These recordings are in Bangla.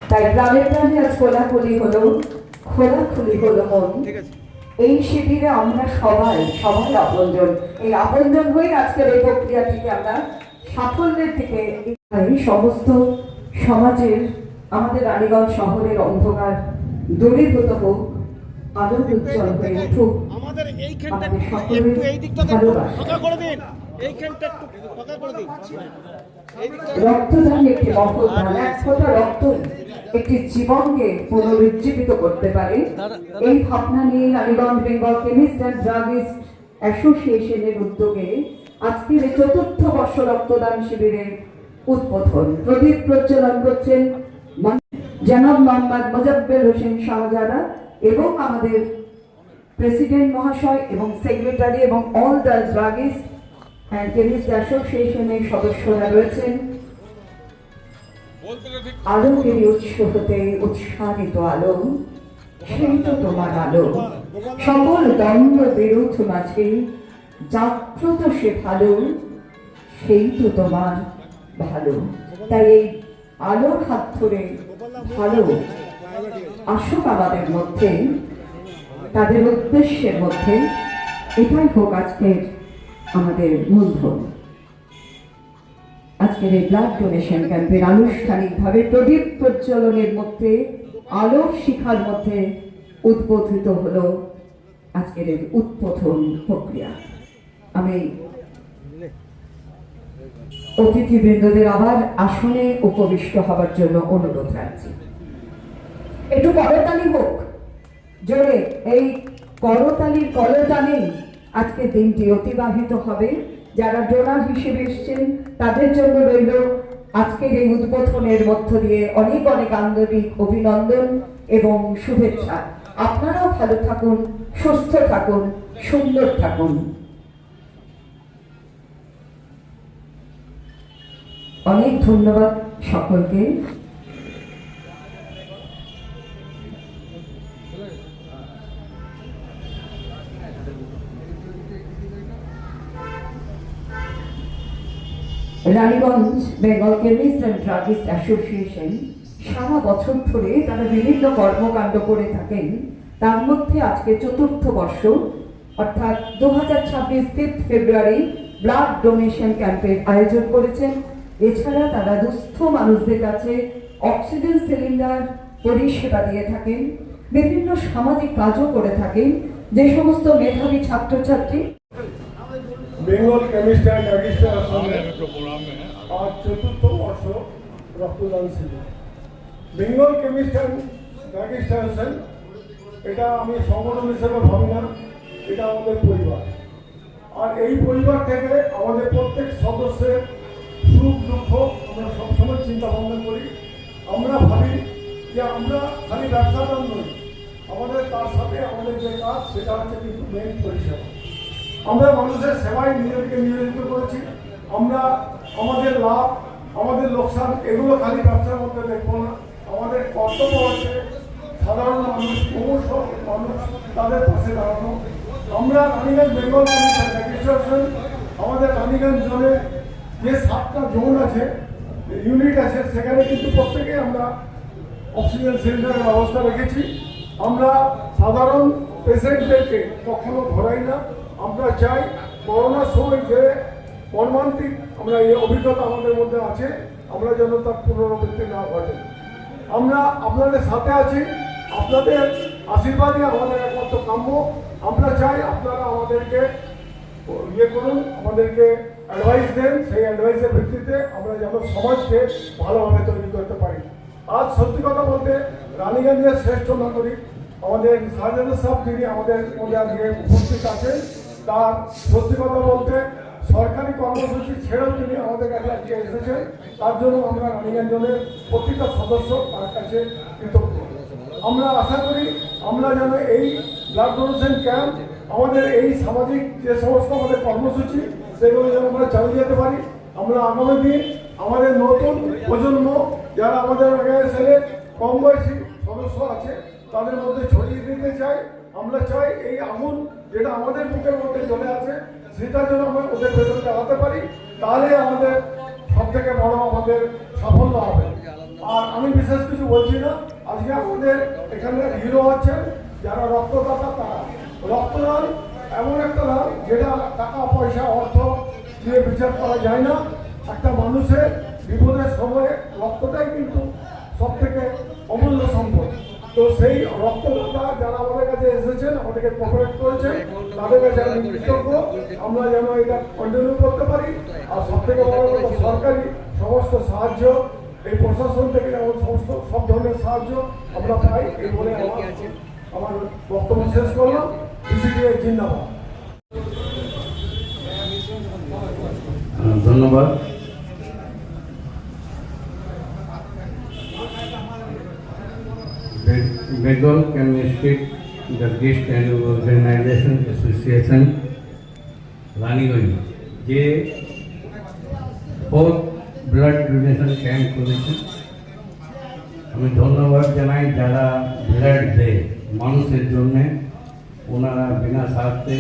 তাই গ্রামে গ্রামে আজ খোলাখুলি হলো মন। এই শিবিরে আমরা সবাই আপনজন, এই আপনজন হয়ে আজকের এই প্রক্রিয়াটিকে আমরা সাফল্যের দিকে সমস্ত সমাজের আমাদের রানীগঞ্জ শহরের অন্ধকার দূরীভূত হোক, আলোর উজ্জ্বল হয়ে উঠুক আমাদের সকলের ভালোবাসা। রক্তদান একটি মহৎ দান, এক ফোঁটা রক্ত একটি জীবনকে পুনরুজ্জীবিত করতে পারে। এই ভাবনা নিয়ে Raniganj Bengal chemist and druggist অ্যাসোসিয়েশনের উদ্যোগে আজকের এই ৪র্থ বর্ষ রক্তদান শিবিরের উদ্বোধন প্রদীপ প্রজ্বলন করছেন জনাব মোহাম্মদ মোজাব্বের হোসেন শাহজাদা এবং আমাদের প্রেসিডেন্ট মহাশয় এবং সেক্রেটারি এবং all the druggist and chemist অ্যাসোসিয়েশনের সদস্যরা রয়েছেন। আলোকের উৎস হতে উৎসাহিত আলো, সেই তো তোমার আলো, সকল দ্বন্দ্ব বিরোধ মাঝে জাগ্রত সে ভালো, সেই তো তোমার ভালো। তাই এই আলোর হাত ধরে ভালো আসুক আমাদের মধ্যে, তাদের উদ্দেশ্যের মধ্যে এটাই হোক আজকের আমাদের মূলধন। আজকের এই ব্লাড ডোনেশন ক্যাম্পের আনুষ্ঠানিকভাবে প্রদীপ প্রজ্বলনের মধ্যে আলোর শিখার মধ্যে উদ্বোধিত হলো আজকের এই উদ্বোধন প্রক্রিয়া। আমি অতিথিবৃন্দদের আবার আসনে উপবিষ্ট হবার জন্য অনুরোধ রাখছি। একটু করতালি হোক জোরে, এই করতালির কলতানেই আজকে দিনটি অতিবাহিত হবে। যারা ডোনার হিসেবে এসছেন তাদের জন্য রইল আজকের এই উদ্বোধনের মধ্য দিয়ে অনেক অনেক আন্তরিক অভিনন্দন এবং শুভেচ্ছা। আপনারাও ভালো থাকুন, সুস্থ থাকুন, সুন্দর থাকুন। অনেক ধন্যবাদ সকলকে। Raniganj Bengal chemist and druggist association সারা বছর ধরে তারা বিভিন্ন কর্মকাণ্ড করে থাকেন। তার মধ্যে আজকে ৪র্থ বর্ষ অর্থাৎ ২০২৬ 5 ফেব্রুয়ারি ব্লাড ডোনেশন ক্যাম্পের আয়োজন করেছেন। এছাড়া তারা দুস্থ মানুষদের কাছে অক্সিজেন সিলিন্ডার পরিষেবা দিয়ে থাকেন, বিভিন্ন সামাজিক কাজও করে থাকেন। যে সমস্ত মেধাবী ছাত্রছাত্রী বেঙ্গল কেমিস্ট অ্যান্ড ড্রাগিস্ট আজ ৪র্থ বর্ষ রক্তদান শিবির। Bengal chemist and druggist association এটা আমি সংগঠন হিসেবে ভাবি না, এটা আমাদের পরিবার। আর এই পরিবার থেকে আমাদের প্রত্যেক সদস্যের সুখ দুঃখ আমরা সবসময় চিন্তা ভাবনা করি। আমরা ভাবি যে আমরা খালি ব্যবসাদার নই, আমাদের তার সাথে আমাদের যে কাজ সেটা হচ্ছে কিন্তু মেইন পরিষেবা। আমরা মানুষের সেবায় নিজেদেরকে নিয়োজিত করেছি। আমরা আমাদের লাভ, আমাদের লোকসান এগুলো খালি ব্যবসার মধ্যে দেখবো না। আমাদের কর্তব্য হচ্ছে সাধারণ মানুষ, ক্রমশ মানুষ, তাদের পাশে দাঁড়ানো। আমরা Raniganj Bengal chemist and druggist association আমাদের রানীগঞ্জ জোনে যে 7টা জোন আছে, ইউনিট আছে, সেখানে কিন্তু প্রত্যেকেই আমরা অক্সিজেন সিলিন্ডারের ব্যবস্থা রেখেছি। আমরা সাধারণ পেশেন্টদেরকে কখনো ধরাই না। আমরা চাই করোনার সময় যে মর্মান্তিক আমরা এই অভিজ্ঞতা আমাদের মধ্যে আছে, আমরা যেন তার পুনরাবৃত্তি না ঘটে। আমরা আপনাদের সাথে আছি, আপনাদের আশীর্বাদই আমাদের একমাত্র কাম্য। আমরা চাই আপনারা আমাদেরকে করুন, আমাদেরকে অ্যাডভাইস দেন, সেই অ্যাডভাইসের ভিত্তিতে আমরা যেন সমাজকে ভালোভাবে তৈরি করতে পারি। আজ সত্যি কথা বলতে রানীগঞ্জের শ্রেষ্ঠ নাগরিক আমাদের শাহজাদা সাহেব, তিনি আমাদের মধ্যে আজকে উপস্থিত আছেন। তার সত্যি কথা বলতে সরকারি কর্মসূচি ছেড়েও তিনি আমাদের কাছে আজকে এসেছেন। তার জন্য আমরা রানীগঞ্জের প্রতিটা সদস্য তার কাছে কৃতজ্ঞ। আমরা আশা করি আমরা যেন এই ব্লাড ডোনেশন ক্যাম্প, আমাদের এই সামাজিক যে সমস্ত আমাদের কর্মসূচি, সেগুলো যেন আমরা চালিয়ে যেতে পারি। আমরা আগামী দিন আমাদের নতুন প্রজন্ম যারা আমাদের অর্গানাইজেশনের কম বয়সী সদস্য আছে তাদের মধ্যে ছড়িয়ে দিতে চাই। আমরা চাই এই আগুন যেটা আমাদের বুকের মধ্যে জ্বলে আছে সেটা যেন আমরা ওদের ভেতরে চালাতে পারি, তাহলে আমাদের সব থেকে বড় আমাদের সাফল্য হবে। আর আমি বিশেষ কিছু বলছি না। আজকে আমাদের এখানে হিরো হচ্ছেন যারা রক্তদাতা, তারা রক্তদান এমন একটা দান যেটা টাকা পয়সা অর্থ দিয়ে বিচার করা যায় না। একটা মানুষের বিপদের সময়ে রক্তটাই কিন্তু সব থেকে অমূল্য সম্পদ। তো সেই রক্তদাতা যারা আমাদের কাছে এসেছেন, আমাদেরকে কোঅপারেট করেছেন, তাদের কাছে আমি কৃতজ্ঞ। আমরা যেন এটা কন্টিনিউ করতে পারি। আর সব থেকে বড় কথা, সরকারি সমস্ত সাহায্য, এই প্রশাসন থেকে যেমন সমস্ত সব ধরনের সাহায্য আমরা পাই। এই বলে আমার বক্তব্য শেষ করলাম। বিসিডিএ জিন্দাবাদ। ধন্যবাদ। বেঙ্গল কেমিস্ট্রিক druggist and organisation association Raniganj যে ফোর্থ ব্লাড ডোনেশন ক্যাম্প করেছে, আমি ধন্যবাদ জানাই যারা ব্লাড দেয় মানুষের জন্যে। ওনারা বিনা স্বার্থে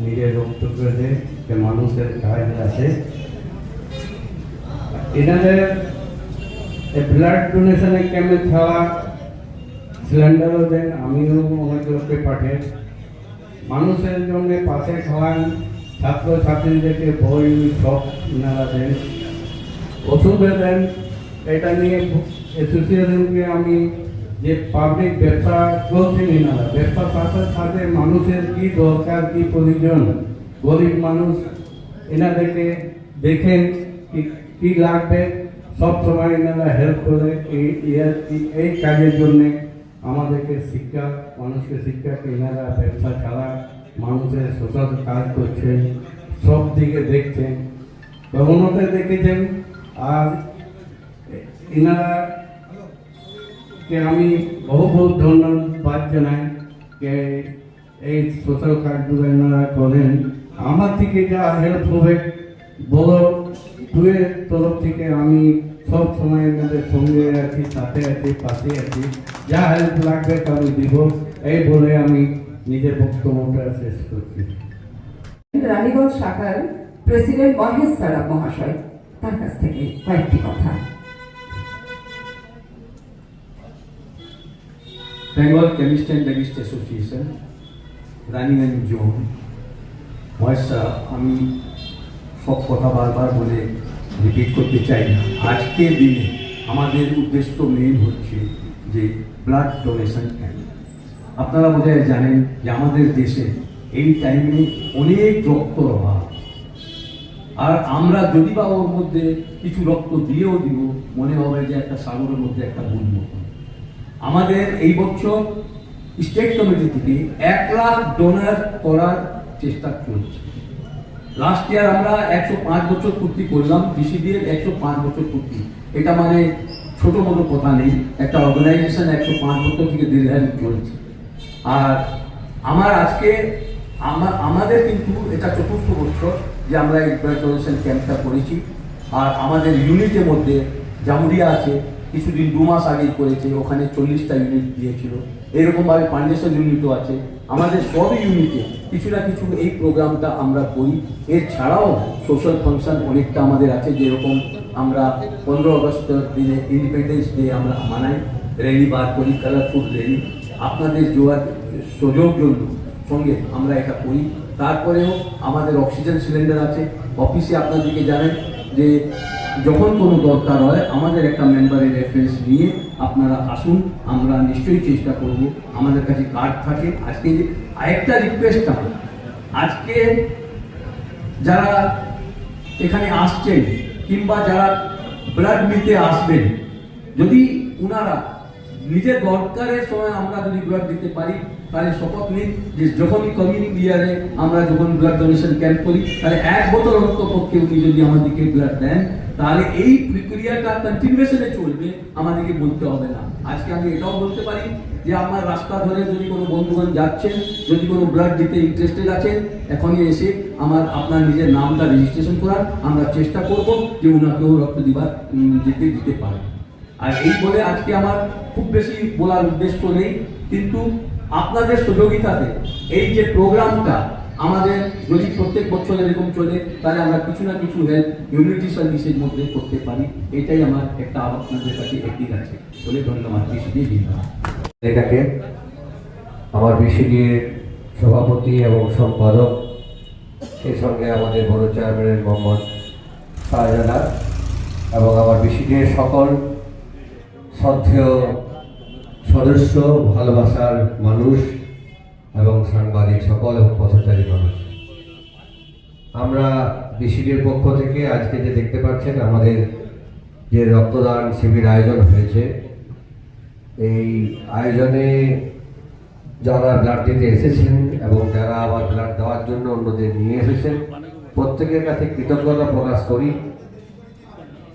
নিজের রক্ত করে দেয়, যে মানুষের কাজে আসে। এনাদের ব্লাড ডোনেশনের ক্যাম্পে ছাড়া সিলিন্ডারও দেন, আমিও অনেক লোককে পাঠাই। মানুষের জন্য পাশে খাওয়ান, ছাত্রছাত্রীদেরকে বই সব এনারা দেন, ওষুধে দেন। এটা নিয়ে অ্যাসোসিয়েশনকে আমি যে পাবলিক ব্যবসা করছেন এনারা, ব্যবসার সাথে সাথে মানুষের কি দরকার, কি প্রয়োজন, গরিব মানুষ এনাদেরকে দেখেন কি লাগবে, সব সময় এনারা হেল্প করে। এই কাজের জন্যে আমাদেরকে শিক্ষা, মানুষকে শিক্ষা, এনারা ব্যবসা ছাড়া মানুষের সোশ্যাল কাজ করছেন, সব দিকে দেখছেন, প্রবণতা দেখেছেন। আর এনারা কে আমি বহুত ধন্যবাদ জানাই যে এই সোশ্যাল কাজগুলো এনারা করেন। আমার থেকে যা হেল্প হবে বড় টুয়ের তরফ থেকে আমি সব সময় এনাদের সঙ্গে আছি, সাথে আছি, পাশে আছি। যা হেল্প লাগবে আমি দিব। এই বলে আমি নিজের বক্তব্যটা শেষ করছি। রানীগঞ্জ শাখার প্রেসিডেন্ট মহেশ সারাব মহাশয়, তার কাছ থেকে কয়েকটি কথা। Bengal chemist and druggist association Raniganj zone, Mahesh সারাব। আমি সব কথা বারবার বলে রিপিট করতে চাই না। আজকের দিনে আমাদের উদ্দেশ্য মেইন হচ্ছে যে ব্লাড ডোনেশন ক্যাম্প। আপনারা বোধহয় জানেন যে আমাদের দেশে এই টাইমে অনেক রক্তর অভাব। আর আমরা যদি বা ওর মধ্যে কিছু রক্ত দিয়েও দিব, মনে হবে যে একটা সাগরের মধ্যে একটা বুন মতো। আমাদের এই বছর স্টেট কমিটি থেকে 1 লাখ ডোনার করার চেষ্টা চলছে। লাস্ট ইয়ার আমরা 105 বছর পূর্তি করলাম, বিসিডিএর 105 বছর পূর্তি। এটা মানে ছোট মোটো কথা নেই, একটা অর্গানাইজেশন 105 বছর থেকে দীর্ঘায়িত চলছে। আর আমাদের কিন্তু এটা 4র্থ বছর যে আমরা এই ব্লাড ডোনেশন ক্যাম্পটা করেছি। আর আমাদের ইউনিটের মধ্যে জামুরিয়া আছে, কিছুদিন 2 মাস আগেই করেছে, ওখানে 40টা ইউনিট দিয়েছিল। এরকমভাবে পান্ডেশ্বর ইউনিটও আছে। আমাদের সব ইউনিটে কিছু না কিছু এই প্রোগ্রামটা আমরা করি। এছাড়াও সোশ্যাল ফাংশন অনেকটা আমাদের আছে, যেরকম আমরা 15 আগস্ট দিনে ইন্ডিপেন্ডেন্স ডে আমরা মানাই, র্যালি বার করি, কালারফুল র্যালি। আপনাদের সহযোগ জন্য সঙ্গে আমরা এটা করি। তারপরেও আমাদের অক্সিজেন সিলিন্ডার আছে অফিসে। আপনাদেরকে জানেন যে যখন কোনো দরকার হয় আমাদের একটা মেম্বারের রেফারেন্স নিয়ে আপনারা আসুন, আমরা নিশ্চয়ই চেষ্টা করব। আমাদের কাছে কার্ড থাকে। আজকে আরেকটা রিকোয়েস্ট আমার, আজকে যারা এখানে আসছেন কিংবা যারা ব্লাড নিতে আসবেন, যদি ওনারা নিজের দরকারের সময় আমরা যদি ব্লাড দিতে পারি, তাহলে শপথ নিন যে যখনই কমিউনিটি ইয়ারে আমরা যখন ব্লাড ডোনেশন ক্যাম্প করি, তাহলে 1 বোতল অন্তপক্ষে উনি যদি আমাদেরকে ব্লাড দেন, তাহলে এই প্রক্রিয়াটা কন্টিনিউশনে চলবে, আমাদেরকে বলতে হবে না। আজকে আমি এটাও বলতে পারি যে আমার রাস্তা ধরে যদি কোনো বন্ধুগণ যাচ্ছেন, যদি কোনো ব্লাড দিতে ইন্টারেস্টেড আছেন, এখনই এসে আপনার নিজের নামটা রেজিস্ট্রেশন করার, আমরা চেষ্টা করব যে ওনাকেও রক্ত দিতে পারে। আর এই বলে আজকে আমার খুব বেশি বলার উদ্দেশ্য নেই, কিন্তু আপনাদের সহযোগিতাতে এই যে প্রোগ্রামটা আমাদের যদি প্রত্যেক বছর এরকম চলে তাহলে আমরা কিছু না কিছু হেল্প ইউনিটি সার্ভিসের মধ্যে করতে পারি। এটাই আমার একটা আপনাদের কাছে একটি আছে বলে ধন্যবাদ। বিসিডি জিন্দাবাদ। এটাকে আমার বিসিডির সভাপতি এবং সম্পাদক, সেই সঙ্গে আমাদের বড় চেয়ারম্যান মোহাম্মদ শাহজাহান এবং আমার বিসিডির সকল শ্রদ্ধেয় সদস্য, ভালোবাসার মানুষ এবং সাংবাদিক সকল এবং পথচারী মানুষ, আমরা বিসিডির পক্ষ থেকে আজকে যে দেখতে পাচ্ছেন আমাদের যে রক্তদান শিবির আয়োজন হয়েছে, এই আয়োজনে যারা ব্লাড দিতে এসেছেন এবং যারা আবার ব্লাড দেওয়ার জন্য অন্যদের নিয়ে এসেছেন, প্রত্যেকের কাছে কৃতজ্ঞতা প্রকাশ করি।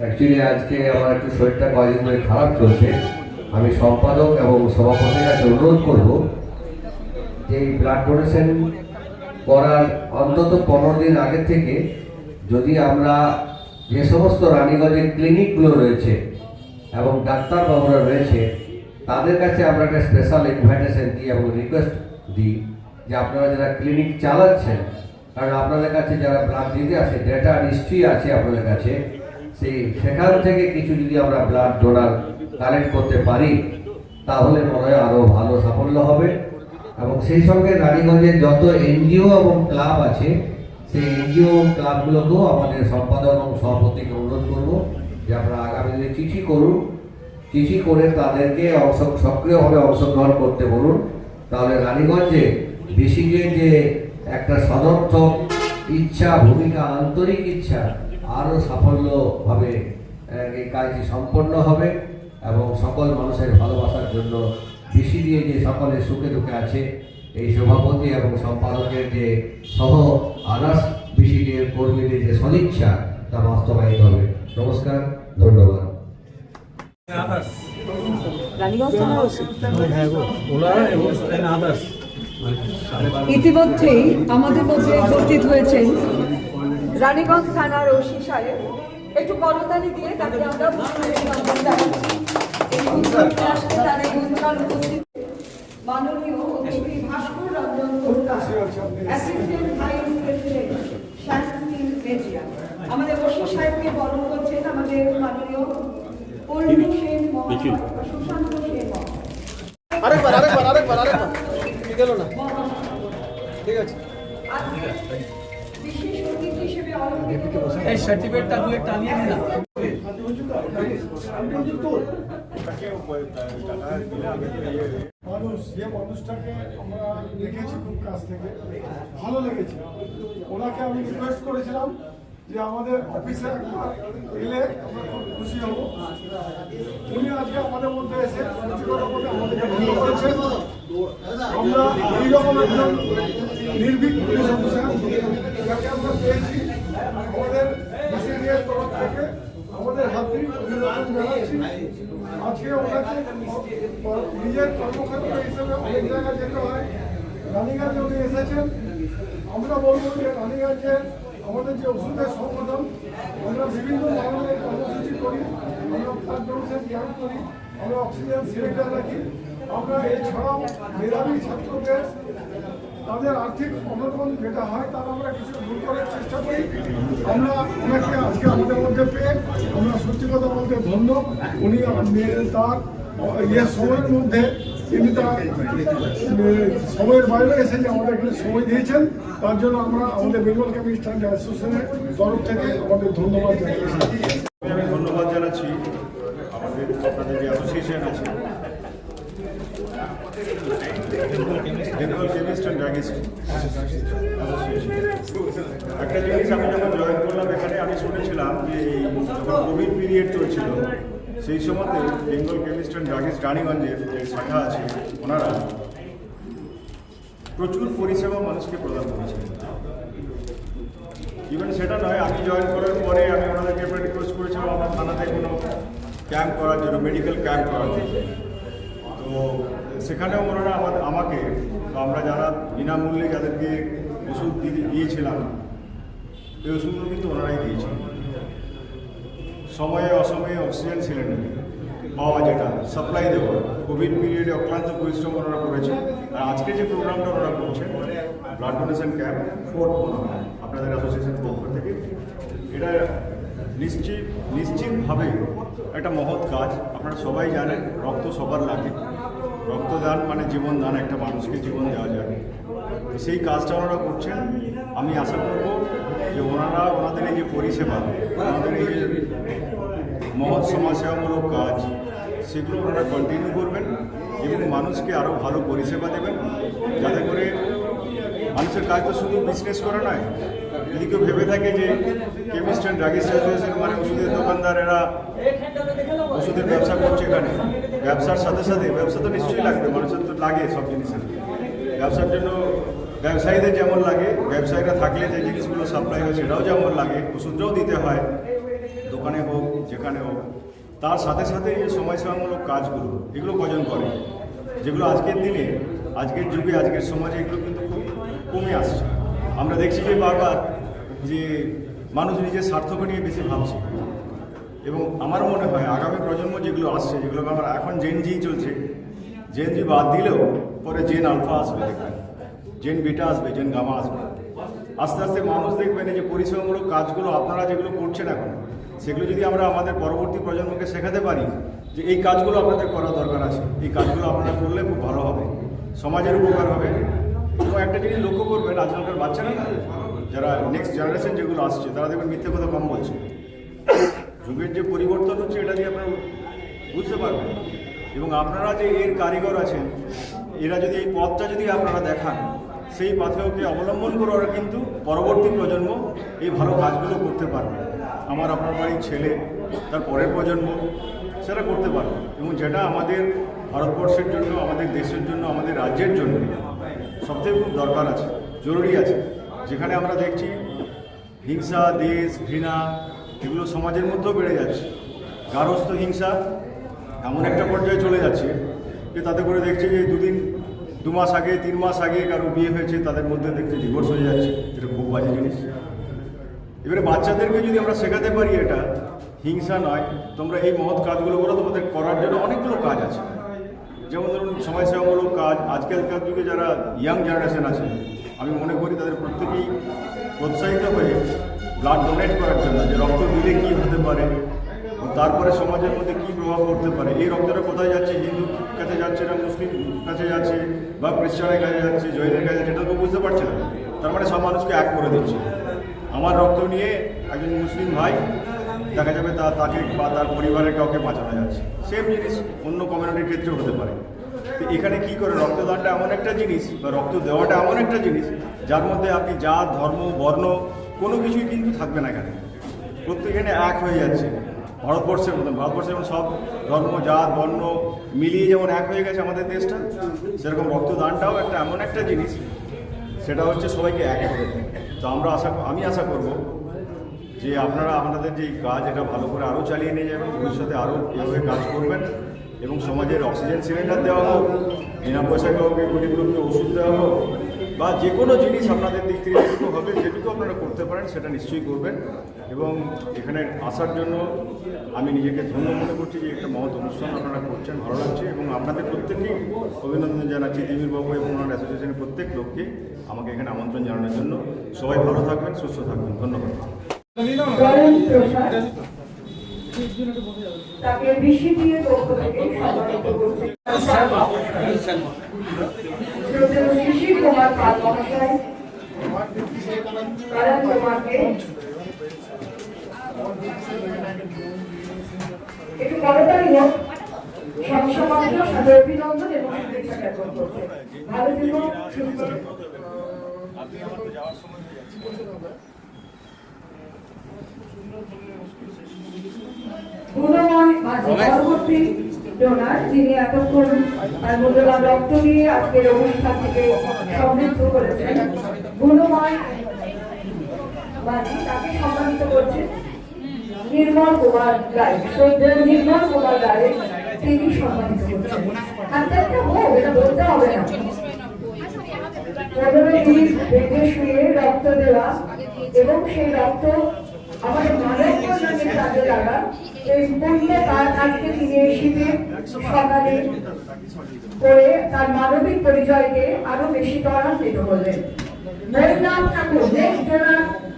অ্যাকচুয়ালি আজকে আমার একটু শরীরটা কয়েকদিন ধরে খারাপ চলছে। আমি সম্পাদক এবং সভাপতির কাছে অনুরোধ করব যে এই ব্লাড ডোনেশন করার অন্তত 15 দিন আগে থেকে যদি আমরা যে সমস্ত রানীগঞ্জের ক্লিনিকগুলো রয়েছে এবং ডাক্তারবাবুরা রয়েছে তাদের কাছে আমরা একটা স্পেশাল ইনভাইটেশন দিই এবং রিকোয়েস্ট দিই যে আপনারা যারা ক্লিনিক চালাচ্ছেন, কারণ আপনাদের কাছে যারা ব্লাড দিতে আসে ডেটা নিশ্চয়ই আছে আপনাদের কাছে, সেখান থেকে কিছু যদি আমরা ব্লাড ডোনার কালেক্ট করতে পারি তাহলে মনে হয় আরও ভালো সাফল্য হবে। এবং সেই সঙ্গে রানীগঞ্জের যত এনজিও এবং ক্লাব আছে সেই এনজিও ক্লাবগুলোকেও আমাদের সম্পাদক এবং সভাপতিকে অনুরোধ করব যে আপনারা আগামী দিনে চিঠি করুন, চিঠি করে তাদেরকে সক্রিয়ভাবে অংশগ্রহণ করতে বলুন। তাহলে রানীগঞ্জে বিসিডির যে একটা সদর্থক ইচ্ছা, ভূমিকা, আন্তরিক ইচ্ছা, আরও সাফল্যভাবে এই কাজটি সম্পন্ন হবে এবং সকল মানুষের ভালোবাসার জন্য বিসিডি যে সকলের সুখে দুঃখে আছে, এই সভাপতি এবং সম্পাদকের যে সহ আদার্স বিসিডির কর্মীদের যে সদিচ্ছা তা বাস্তবায়িত হবে। নমস্কার, ধন্যবাদ। ইতিমধ্যেই আমাদের মধ্যে উপস্থিত হয়েছেন রানীগঞ্জ থানার ওসি সাহেব। একটু করতালি দিয়ে তাকে আমরা মাননীয় অতিথি ভাস্কর রঞ্জন সরকার, অ্যাসিস্ট্যান্ট ভাইস প্রেসিডেন্ট শান্তি মেজিয়া, আমাদের ওসি সাহেবকে বরণ করছেন আমাদের মাননীয় পূর্ণি সেন মহাশয়, সুশান্ত সেন বিশেষ অতিথি হিসেবে এই সার্টিফিকেটটা দু একটা আনিয়ে নিন না। মানুষ যে মানুষটাকে আমরা দেখেছি খুব কাছ থেকে, ভালো লেগেছে। ওনাকে আমি রিকোয়েস্ট করেছিলাম যে আমাদের অফিসে একবার এলে আমরা খুব খুশি হব। উনি আজকে আমাদের মধ্যে এসে সত্যিকার মধ্যে আমাদেরকে ভালো করেছেন। আমরা এইরকম একজন নির্ভীক পুলিশ অফিসার যাকে আমরা পেয়েছি, আমাদের বিসিডিএর তরফ থেকে আমাদের হাতে অভিনন্দন জানাচ্ছি। আজকে ওনাকে নিজের কর্মক্ষেত্র হিসেবে অনেক জায়গায় যেতে হয়, রানীগঞ্জে উনি এসেছেন। আমরা বলবো যে রানীগঞ্জে আমাদের যে ওষুধের সংগঠন, আমরা বিভিন্ন ধরনের কর্মসূচি করি, আমরা ব্লাড ডোনেশন ক্যাম্প করি, আমরা অক্সিজেন সিলিন্ডার রাখি। আমরা এছাড়াও মেধাবী ছাত্রদের তাদের আর্থিক অনটন যেটা হয় তার আমরা কিছু দূর করার চেষ্টা করি। আমরা ওনাকে আজকে আমাদের মধ্যে পেয়ে আমরা সত্যি কথা বলতে ধন্য। উনি তার সময়ের মধ্যে তিনি তার সময়ের বাইরে এসে যে আমাদের এখানে সময় দিয়েছেন, তার জন্য আমরা আমাদের বেঙ্গল কেমিস্ট অ্যাসোসিয়েশনের তরফ থেকে আমাদের ধন্যবাদ জানাচ্ছি। আমি ধন্যবাদ জানাচ্ছি আমাদের আপনাদের যে অ্যাসোসিয়েশন আছে Bengal chemist and druggist association. একটা জিনিস আমি যখন জয়েন করলাম এখানে, আমি শুনেছিলাম যে যখন কোভিড পিরিয়ড চলছিল সেই সময়তে বেঙ্গল কেমিস্ট অ্যান্ড ড্রাগিস্ট রানীগঞ্জের যে শাখা আছে ওনারা প্রচুর পরিষেবা মানুষকে প্রদান করেছিলেন। ইভেন সেটা নয়, আমি জয়েন করার পরে আমি ওনাদেরকে একটা রিকোয়েস্ট করেছিলাম আমার থানাতে কোনো ক্যাম্প করার জন্য, মেডিকেল ক্যাম্প করার জন্য। তো সেখানেও ওনারা আমাকে, আমরা যারা বিনামূল্যে যাদেরকে ওষুধ দিয়েছিলাম, এই ওষুধগুলো কিন্তু ওনারাই দিয়েছিলেন। সময়ে অসময়ে অক্সিজেন সিলিন্ডার পাওয়া, যেটা সাপ্লাই দেওয়া, কোভিড পিরিয়ডে অক্লান্ত পরিশ্রম ওনারা করেছেন। আর আজকে যে প্রোগ্রামটা ওনারা করছেন ব্লাড ডোনেশন ক্যাম্প আপনাদের অ্যাসোসিয়েশন পক্ষ থেকে, এটা নিশ্চিতভাবে একটা মহৎ কাজ। আপনারা সবাই জানেন রক্ত সবার লাগে, রক্তদান মানে জীবনদান, একটা মানুষকে জীবন দেওয়া যায়। তো সেই কাজটা ওনারা করছেন। আমি আশা করব যে ওনারা ওনাদের এই যে পরিষেবা, ওনাদের এই যে মহৎ সমাজসেবামূলক কাজ, সেগুলো ওনারা কন্টিনিউ করবেন এবং মানুষকে আরও ভালো পরিষেবা দেবেন, যাতে করে মানুষের কাজ তো শুধু বিজনেস করা নয়। যদি কেউ ভেবে থাকে যে কেমিস্ট অ্যান্ড ড্রাগিস্ট অ্যাসোসিয়েশন মানে ওষুধের দোকানদারেরা ওষুধের ব্যবসা করছে, এখানে ব্যবসার সাথে সাথে ব্যবসা তো নিশ্চয়ই লাগবে, মানুষের তো লাগে সব জিনিসের। ব্যবসার জন্য ব্যবসায়ীদের যেমন লাগে, ব্যবসায়ীরা থাকলে যে জিনিসগুলো সাপ্লাই হয় সেটাও যেমন লাগে, ওষুধটাও দিতে হয় দোকানে হোক যেখানে হোক। তার সাথে সাথে এই সমাজসেবামূলক কাজগুলো, এগুলো কজন করে, যেগুলো আজকের দিনে, আজকের যুগে, আজকের সমাজে এগুলো কিন্তু খুব কমে আসছে। আমরা দেখছি যে বারবার যে মানুষ নিজের স্বার্থকে নিয়ে বেশি ভাবছে, এবং আমার মনে হয় আগামী প্রজন্ম যেগুলো আসছে, যেগুলোকে আমরা এখন জেন জি চলছে, জেন জি বাদ দিলেও পরে জেন আলফা আসবে, দেখবেন জেন বিটা আসবে, জেন গামা আসবে। আস্তে আস্তে মানুষ দেখবেন এই যে পরিষেবামূলক কাজগুলো আপনারা যেগুলো করছেন এখন, সেগুলো যদি আমরা আমাদের পরবর্তী প্রজন্মকে শেখাতে পারি যে এই কাজগুলো আপনাদের করা দরকার আছে, এই কাজগুলো আপনারা করলে খুব ভালো হবে, সমাজের উপকার হবে। এবং একটা জিনিস লক্ষ্য করবেন, আজকালকার বাচ্চারা না, যারা নেক্সট জেনারেশন যেগুলো আসছে, তারা দেখবেন মিথ্যে কথা কম বলছে। যুগের যে পরিবর্তন হচ্ছে এটা দিয়ে আপনারা বুঝতে পারবেন। এবং আপনারা যে এর কারিগর আছেন, এরা যদি এই পথটা যদি আপনারা দেখান, সেই পথেওকে অবলম্বন করে ওরা কিন্তু পরবর্তী প্রজন্ম এই ভালো কাজগুলো করতে পারবে। আমার আপনার বাড়ির ছেলে, তার পরের প্রজন্ম সেটা করতে পারবে, এবং যেটা আমাদের ভারতবর্ষের জন্য, আমাদের দেশের জন্য, আমাদের রাজ্যের জন্য সবথেকে খুব দরকার আছে, জরুরি আছে। যেখানে আমরা দেখছি হিংসা, দেশ, ঘৃণা এগুলো সমাজের মধ্যেও বেড়ে যাচ্ছে। গার্হস্থ্য হিংসা এমন একটা পর্যায়ে চলে যাচ্ছে যে তাতে করে দেখছি যে 2 মাস আগে, 3 মাস আগে কারো বিয়ে হয়েছে, তাদের মধ্যে দেখছি ডিভোর্স হয়ে যাচ্ছে। এটা খুব বাজে জিনিস। এবারে বাচ্চাদেরকে যদি আমরা শেখাতে পারি এটা হিংসা নয়, তোমরা এই মহৎ কাজগুলো করো, তোমাদের করার জন্য অনেকগুলো কাজ আছে। যেমন ধরুন সমাজসেবামূলক কাজ, আজকালকার যুগে যারা ইয়াং জেনারেশন আছে, আমি মনে করি তাদের প্রত্যেকেই প্রোৎসাহিত হয়ে ব্লাড ডোনেট করার জন্য, যে রক্ত দিলে কী হতে পারে, তারপরে সমাজের মধ্যে কী প্রভাব পড়তে পারে। এই রক্তটা কোথায় যাচ্ছে, হিন্দু কাছে যাচ্ছে না মুসলিম কাছে যাচ্ছে, বা খ্রিস্টানের কাছে যাচ্ছে, জৈনের কাছে, সেটা তো বুঝতে পারছে না। তার মানে সব মানুষকে এক করে দিচ্ছে। আমার রক্ত নিয়ে একজন মুসলিম ভাই দেখা যাবে তাকে বা তার পরিবারের কাউকে বাঁচানো যাচ্ছে। সেম জিনিস অন্য কমিউনিটির ক্ষেত্রেও হতে পারে। তো এখানে কী করে, রক্তদানটা এমন একটা জিনিস, বা রক্ত দেওয়াটা এমন একটা জিনিস যার মধ্যে আপনি জাত, ধর্ম, বর্ণ কোনো কিছুই কিন্তু থাকবে না। এখানে প্রত্যেকখানে এক হয়ে যাচ্ছে। ভারতবর্ষের মতন, ভারতবর্ষের মতন সব ধর্ম, জাত, বর্ণ মিলিয়ে যেমন এক হয়ে গেছে আমাদের দেশটা, সেরকম রক্তদানটাও একটা এমন একটা জিনিস, সেটা হচ্ছে সবাইকে এক করে দেয়। তো আমি আশা করব যে আপনারা আপনাদের যে কাজ, এটা ভালো করে আরও চালিয়ে নিয়ে যাবেন, ভবিষ্যতে আরও এভাবে কাজ করবেন, এবং সমাজের অক্সিজেন সিলিন্ডার দেওয়া হোক, বিনা পয়সায় কাউকে গরিব লোককে ওষুধ দেওয়া হোক, বা যে কোনো জিনিস আপনাদের দিক থেকে যেটুকু হবে, যেটুকু আপনারা করতে পারেন সেটা নিশ্চয়ই করবেন। এবং এখানে আসার জন্য আমি নিজেকে ধন্য মনে করছি যে একটা মহৎ অনুষ্ঠান আপনারা করছেন, ভালো লাগছে। এবং আপনাদের প্রত্যেকেই অভিনন্দন জানাচ্ছি, তিমিরবাবু এবং ওনার অ্যাসোসিয়েশনের প্রত্যেক লোককে আমাকে এখানে আমন্ত্রণ জানানোর জন্য। সবাই ভালো থাকবেন, সুস্থ থাকবেন, ধন্যবাদ। তাকে বিসিবির পক্ষ থেকে সম্মানিত করছি। শিশির কুমার পাল মহাশয় কারণ তোমাকে একটু করতালি হোক, সবসময় সাদর অভিনন্দন এবং শুভেচ্ছা জ্ঞাপন করছে। ভালো থেকো, সুস্থ থেকো। গুণময় পরবর্তী ডোনার, যিনি এতক্ষণ তার মূল্যবান রক্ত দিয়ে আজকের অনুষ্ঠান থেকে সমৃদ্ধ করেছেন, গুণময় মাঝি, তাকে সম্মানিত করছেন নির্মল কুমার রায়। শ্রদ্ধেয় নির্মল কুমার রায় তিনি সম্মানিত করছেন। হাতে একটা হোক, এটা বলতে হবে না। 15 দিন বেঁধে শুয়ে রক্ত দেওয়া এবং সেই রক্ত আমাদের মানব কল্যাণের কাজে লাগা, এই পুণ্য কাজ আজকে তিনি এই শিবির সকালে করে তার মানবিক পরিচয়কে আরো বেশি ত্বরান্বিত করলেন। বৈনাথ ঠাকুর,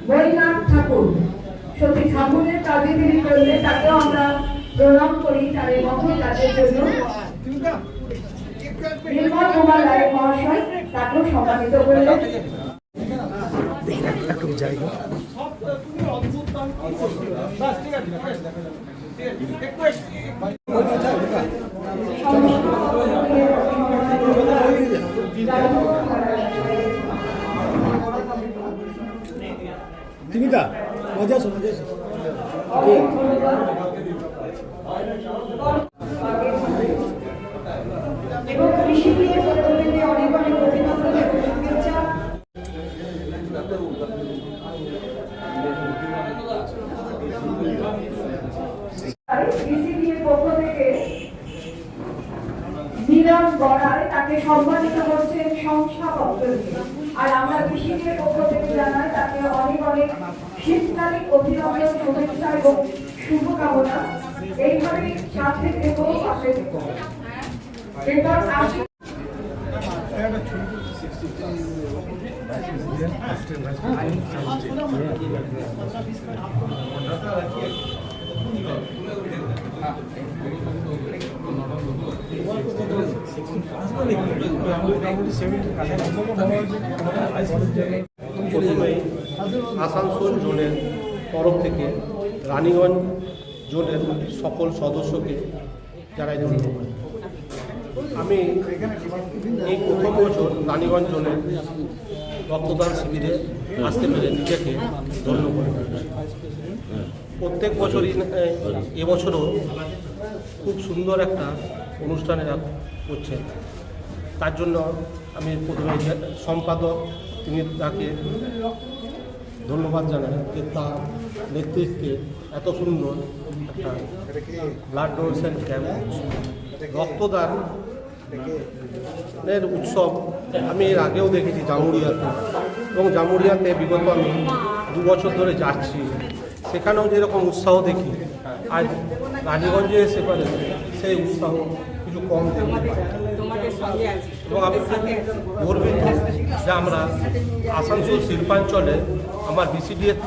বৈনাথ ঠাকুর, সত্যি ঠাকুরের কাজে তিনি করলে তাকেও আমরা প্রণাম করি তার এই মহৎ কাজের জন্য। নির্মল কুমার রায় মহাশয় তাকেও সম্মানিত করলেন। তিনিটা মজা আসো মজা আসো এবং কৃষি দিয়ে পরিবর্তনে অনেক অনেক অভিনন্দন এবং শুভেচ্ছা। কৃষি পক্ষ থেকে নীলম গড়ায় তাকে সম্মানিত করছেন সংস্থাপত্র দিয়ে। আর আমরা কৃষি পক্ষ থেকে জানাই তাকে অনেক অনেক শীতকালীন অভিনন্দন, শুভেচ্ছা এবং শুভকামনা। এইভাবে সাথে থেকো, পাশে থেকো। এরপর আসি প্রথমে আসানসোল জোনের তরফ থেকে রানীগঞ্জ জোনের সকল সদস্যকে জানাই ধন্যবাদ। আমি এই প্রথম বছর রানীগঞ্জ জোনের রক্তদান শিবিরে আসতে পেরে নিজেকে ধন্য করে প্রত্যেক বছরই এবছরও খুব সুন্দর একটা অনুষ্ঠানে করছেন। তার জন্য আমি প্রথমে সম্পাদক তিনি তাকে ধন্যবাদ জানাই যে তার নেতৃত্বে এত সুন্দর একটা ব্লাড ডোনেশন ক্যাম্প, রক্তদানের উৎসব আমি এর আগেও দেখেছি জামুরিয়াতে, এবং জামুরিয়াতে বিগত আমি 2 বছর ধরে যাচ্ছি, সেখানেও যেরকম উৎসাহ দেখি আজ রানীগঞ্জে এসে পারে সেই উৎসাহ কিছু কম দেখতে পাই। এবং আমি গর্বিত যে আমরা আসানসোল শিল্পাঞ্চলে আমার বিসিডিএর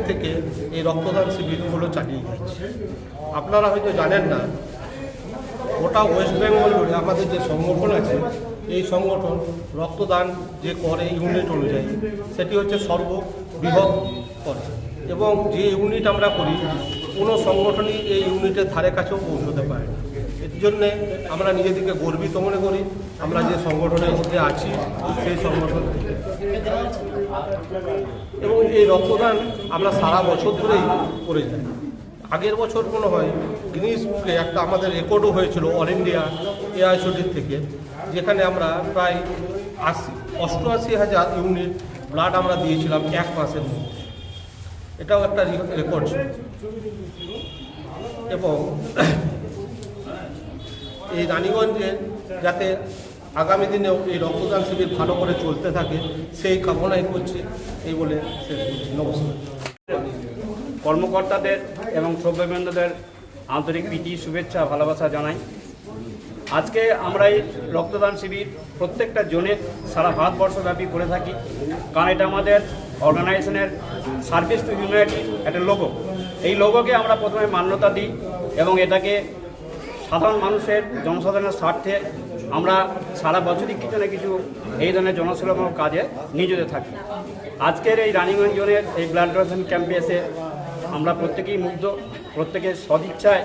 থেকে এই রক্তদান শিবিরগুলো চালিয়ে যাচ্ছি। আপনারা হয়তো জানেন না, গোটা ওয়েস্ট বেঙ্গল জুড়ে আমাদের যে সংগঠন আছে, এই সংগঠন রক্তদান যে করে ইউনিট অনুযায়ী সেটি হচ্ছে সর্ববৃহৎ করে, এবং যে ইউনিট আমরা করি কোনো সংগঠনই এই ইউনিটের ধারে কাছেও পৌঁছতে পারে না। এর জন্যে আমরা নিজেদেরকে গর্বিত মনে করি আমরা যে সংগঠনের মধ্যে আছি সেই সংগঠন থেকে। এবং এই রক্তদান আমরা সারা বছর ধরেই করে যাই। আগের বছর মনে হয় গিনিস বুকে একটা আমাদের রেকর্ডও হয়েছিল অল ইন্ডিয়া এআইসিটির থেকে, যেখানে আমরা প্রায় 88,000 ইউনিট ব্লাড আমরা দিয়েছিলাম 1 মাসের মধ্যে। এটাও একটা রেকর্ড ছিল। এবং এই রানীগঞ্জে যাতে আগামী দিনেও এই রক্তদান শিবির ভালো করে চলতে থাকে সেই কামনাই করছি। এই বলে শেষ করছি। নমস্কার। কর্মকর্তাদের এবং সভ্যবৃন্দদের আন্তরিক প্রীতি, শুভেচ্ছা, ভালোবাসা জানাই। আজকে আমরা এই রক্তদান শিবির প্রত্যেকটা জোনে সারা ভারতবর্ষব্যাপী করে থাকি, কারণ এটা আমাদের অর্গানাইজেশনের সার্ভিস টু হিউম্যানিটি একটা লোগো। এই লোগোকে আমরা প্রথমে মান্যতা দিই এবং এটাকে সাধারণ মানুষের, জনসাধারণের স্বার্থে আমরা সারা বছরই কিছু না কিছু এই ধরনের জনসেবামূলক কাজে নিয়োজিত থাকি। আজকের এই রানীগঞ্জ জোনের এই ব্লাড ডোনেশন ক্যাম্পে এসে আমরা প্রত্যেকেই মুগ্ধ, প্রত্যেকের সদিচ্ছায়,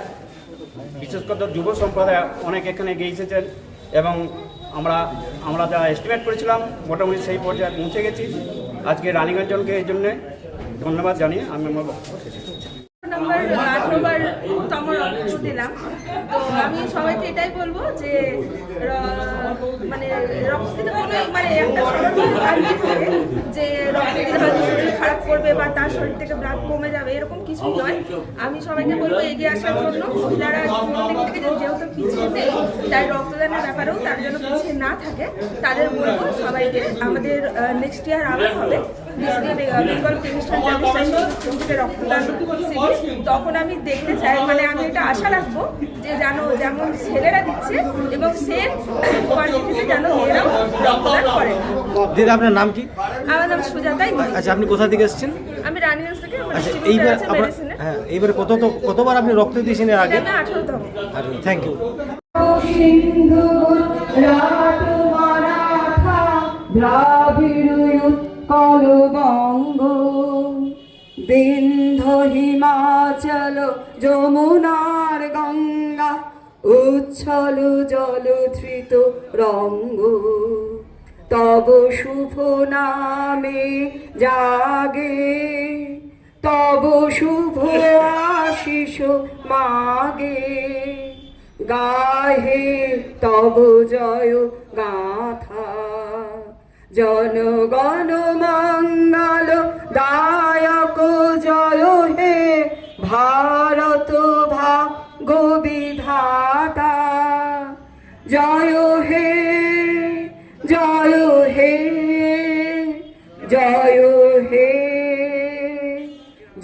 বিশেষ করে যুব সম্প্রদায় অনেক এখানে এগিয়ে এসেছেন, এবং আমরা যা এস্টিমেট করেছিলাম মোটামুটি সেই পর্যায়ে পৌঁছে গেছি। আজকে রানীগঞ্জ জনকে এই জন্যে ধন্যবাদ জানিয়ে আমি আমার বক্তব্য শেষ করছি। নম্বর 8তম রক্ত দিলাম। তো আমি সবাইকে এটাই বলবো যে মানে রক্ত দিতে মানে একটা যে রক্ত দিতে হয়তো শরীর খারাপ করবে বা তার শরীর থেকে ব্লাড কমে যাবে এরকম কিছুই নয়। আমি সবাইকে বলবো এগিয়ে আসার জন্য। মহিলারা দিক থেকে যেহেতু পিছিয়ে নেই, তাই রক্তদানের ব্যাপারেও তার জন্য পিছিয়ে না থাকে, তাদের বলবো সবাইকে আমাদের নেক্সট ইয়ার আবার হবে, বেঙ্গল কেমিস্ট্রি থেকে রক্তদান শিবির, তখন আমি দেখতে চাই, মানে আমি এটা আশা রাখবো যে যেমন ছেলেরা দিচ্ছে এবং সেম কোয়ান্টিটিতে যেন মেয়েরাও রক্তদান করে। দিদি আপনার নাম কি? আমার নাম সুজাতাই। আচ্ছা, আপনি কোথা থেকে এসেছেন? আমি রানীগঞ্জ থেকে। আচ্ছা, এইবার কতবার আপনি রক্ত দিয়েছেন এর আগে? আমি 18তম। Thank you. সিন্ধু গুজরাট মারাঠা দ্রাবিড় উৎকল বঙ্গ বিন্ধ্য হিমাচল যমুনার গঙ্গা উচ্ছল জলধৃত রঙ্গ তব শুভ নামে জাগে তব শুভ আশিস মাগে গাহে তব জয় গাথা জনগণ মঙ্গল দায়ক জয় হে ভারত ভাগ্য বিধাতা জয় হে জয় হে জয় হে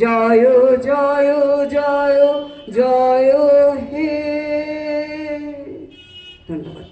জয় জয় জয় জয় হে। ধন্যবাদ।